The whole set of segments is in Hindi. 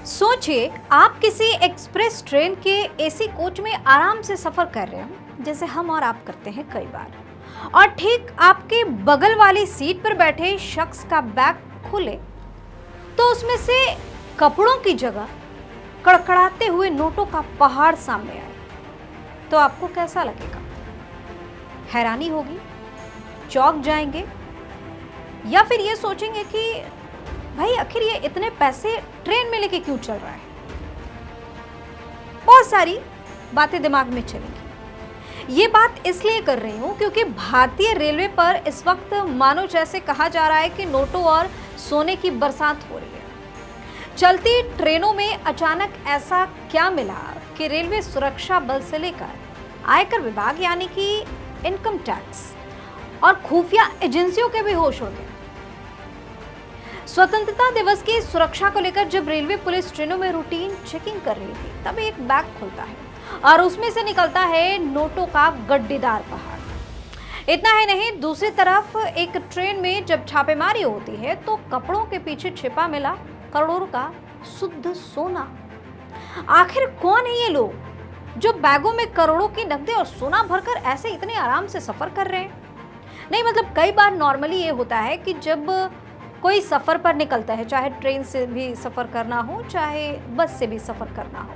सोचिए आप किसी एक्सप्रेस ट्रेन के एसी कोच में आराम से सफर कर रहे हो, जैसे हम और आप करते हैं कई बार। और ठीक आपके बगल वाली सीट पर बैठे शख्स का बैग खुले तो उसमें से कपड़ों की जगह कड़कड़ाते हुए नोटों का पहाड़ सामने आए, तो आपको कैसा लगेगा? हैरानी होगी, चौंक जाएंगे, या फिर ये सोचेंगे कि भाई आखिर ये इतने पैसे ट्रेन में लेके क्यों चल रहा है? बहुत सारी बातें दिमाग में चलेंगी। ये बात इसलिए कर रही हूं क्योंकि भारतीय रेलवे पर इस वक्त मानो जैसे कहा जा रहा है कि नोटों और सोने की बरसात हो रही है। चलती ट्रेनों में अचानक ऐसा क्या मिला कि रेलवे सुरक्षा बल से लेकर आयकर विभाग यानी कि इनकम टैक्स और खुफिया एजेंसियों के भी होश उड़ गए। स्वतंत्रता दिवस की सुरक्षा को लेकर जब रेलवे पुलिस ट्रेनों में रूटीन चेकिंग कर रही थी, तब एक बैग खुलता है और उसमें से निकलता है नोटों का गड्ढेदार पहाड़। इतना ही नहीं, दूसरी तरफ एक ट्रेन में जब छापेमारी होती है तो कपड़ों के पीछे छिपा मिला करोड़ों का शुद्ध सोना। आखिर कौन है ये लोग जो बैगों में करोड़ों की नकदी और सोना भरकर ऐसे इतने आराम से सफर कर रहे हैं? नहीं मतलब कई बार नॉर्मली ये होता है कि जब कोई सफ़र पर निकलता है, चाहे ट्रेन से भी सफ़र करना हो चाहे बस से भी सफ़र करना हो,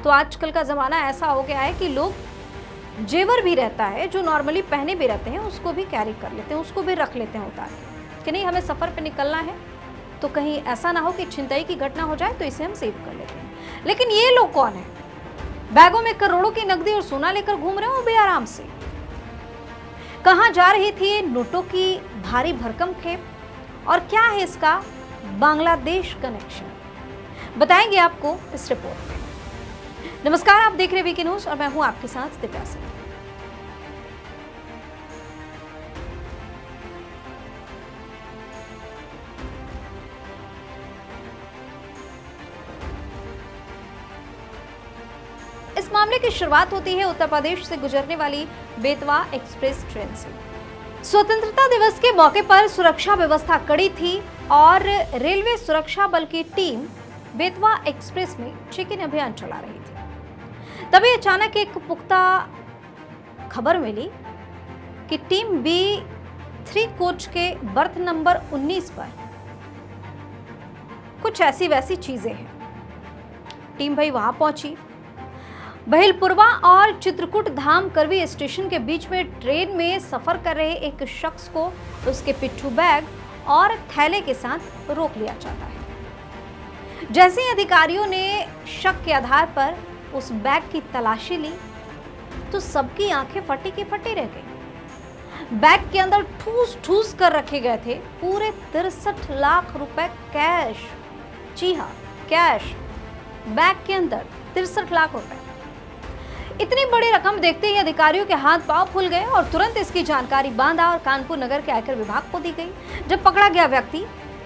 तो आजकल का ज़माना ऐसा हो गया है कि लोग जेवर भी रहता है जो नॉर्मली पहने भी रहते हैं उसको भी कैरी कर लेते हैं, उसको भी रख लेते हैं उतार के कि नहीं हमें सफ़र पे निकलना है तो कहीं ऐसा ना हो कि छिनताई की घटना हो जाए, तो इसे हम सेव कर लेते हैं। लेकिन ये लोग कौन है? बैगों में करोड़ों की नकदी और सोना लेकर घूम रहे हो बेआराम से। कहाँ जा रही थी नोटों की भारी भरकम खेप और क्या है इसका बांग्लादेश कनेक्शन? बताएंगे आपको इस रिपोर्ट में। नमस्कार, आप देख रहे वीके न्यूज और मैं हूं आपके साथ दिव्या सिंह। इस मामले की शुरुआत होती है उत्तर प्रदेश से गुजरने वाली बेतवा एक्सप्रेस ट्रेन से। स्वतंत्रता दिवस के मौके पर सुरक्षा व्यवस्था कड़ी थी और रेलवे सुरक्षा बल की टीम बेतवा एक्सप्रेस में चेकिंग अभियान चला रही थी। तभी अचानक एक पुख्ता खबर मिली कि टीम B3 कोच के बर्थ नंबर 19 पर कुछ ऐसी वैसी चीजें हैं। टीम भाई वहां पहुंची। बहिलपुरवा और चित्रकूट धाम करवी स्टेशन के बीच में ट्रेन में सफर कर रहे एक शख्स को उसके पिट्ठू बैग और थैले के साथ रोक लिया जाता है। जैसे ही अधिकारियों ने शक के आधार पर उस बैग की तलाशी ली तो सबकी आंखें फटी की फटी रह गई। बैग के अंदर ठूस ठूस कर रखे गए थे पूरे 63 लाख रुपए कैश। जी हाँ, कैश। बैग के अंदर 63 लाख रुपए। इतनी बड़ी रकम देखते ही अधिकारियों के हाथ पांव फूल गए और तुरंत इसकी जानकारी बांदा और कानपुर नगर के आयकर विभाग को दी गई। जब पकड़ा गया व्यक्ति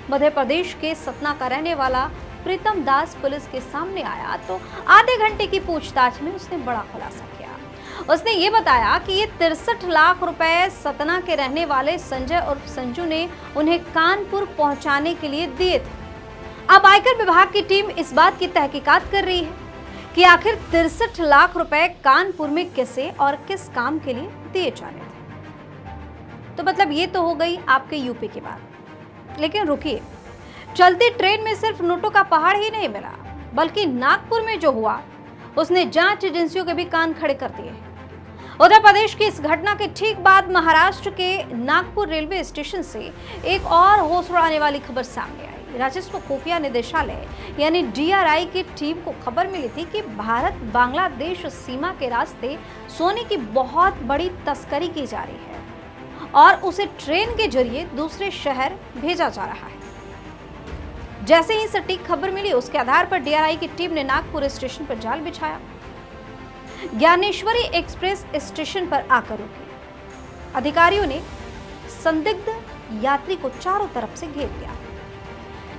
मध्य प्रदेश के सतना का रहने वाला प्रीतम दास पुलिस के सामने आया तो आधे घंटे की पूछताछ में उसने बड़ा खुलासा किया। उसने ये बताया कि ये 63 लाख रुपए सतना के रहने वाले संजय उर्फ संजू ने उन्हें कानपुर पहुंचाने के लिए दिए थे। अब आयकर विभाग की टीम इस बात की तहकीकात कर रही है कि आखिर 63 लाख रुपए कानपुर में किसे और किस काम के लिए दिए जाने थे। तो मतलब ये तो हो गई आपके यूपी की बात, लेकिन रुकिए, चलती ट्रेन में सिर्फ नोटों का पहाड़ ही नहीं मिला, बल्कि नागपुर में जो हुआ उसने जांच एजेंसियों के भी कान खड़े कर दिए। उत्तर प्रदेश की इस घटना के ठीक बाद महाराष्ट्र के नागपुर रेलवे स्टेशन से एक और होश उड़ाने वाली खबर सामने आई। राजस्व खुफिया निदेशालय यानी DRI की टीम को खबर मिली थी कि भारत बांग्लादेश सीमा के रास्ते सोने की बहुत बड़ी तस्करी की जा रही है और उसे ट्रेन के जरिए दूसरे शहर भेजा जा रहा है। जैसे ही सटीक खबर मिली उसके आधार पर DRI की टीम ने नागपुर स्टेशन पर जाल बिछाया। ज्ञानेश्वरी एक्सप्रेस स्टेशन पर आकर रुकी। अधिकारियों ने संदिग्ध यात्री को चारों तरफ से घेर लिया।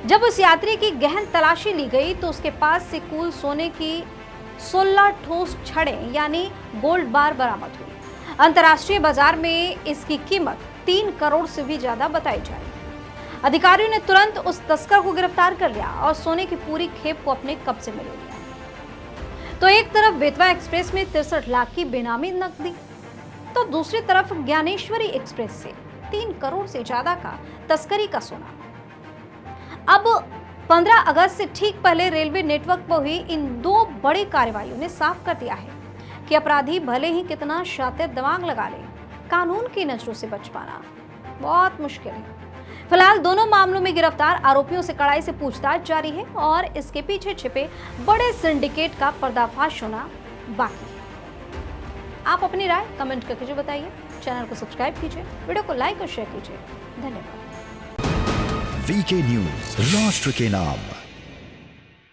जब उस यात्री की गहन तलाशी ली गई तो उसके पास से कुल सोने की 16 ठोस छड़ें यानी गोल्ड बार बरामद हुई। अंतर्राष्ट्रीय बाजार में इसकी कीमत 3 करोड़ से भी ज्यादा बताई जा रही है। अधिकारियों ने तुरंत उस तस्कर को गिरफ्तार कर लिया और सोने की पूरी खेप को अपने कब्जे में ले लिया। तो एक तरफ बेतवा एक्सप्रेस में 63 लाख की बेनामी नकदी, तो दूसरी तरफ ज्ञानेश्वरी एक्सप्रेस से 3 करोड़ से ज्यादा का तस्करी का सोना। अब 15 अगस्त से ठीक पहले रेलवे नेटवर्क पर हुई इन 2 बड़ी कार्रवाइयों ने साफ कर दिया है कि अपराधी भले ही कितना शातिर दिमाग लगा ले, कानून की नजरों से बच पाना बहुत मुश्किल है। फिलहाल दोनों मामलों में गिरफ्तार आरोपियों से कड़ाई से पूछताछ जारी है और इसके पीछे छिपे बड़े सिंडिकेट का पर्दाफाश होना बाकी है। आप अपनी राय कमेंट करके बताइए, चैनल को सब्सक्राइब कीजिए, वीडियो को लाइक और शेयर कीजिए। धन्यवाद। वीके न्यूज, राष्ट्र के नाम।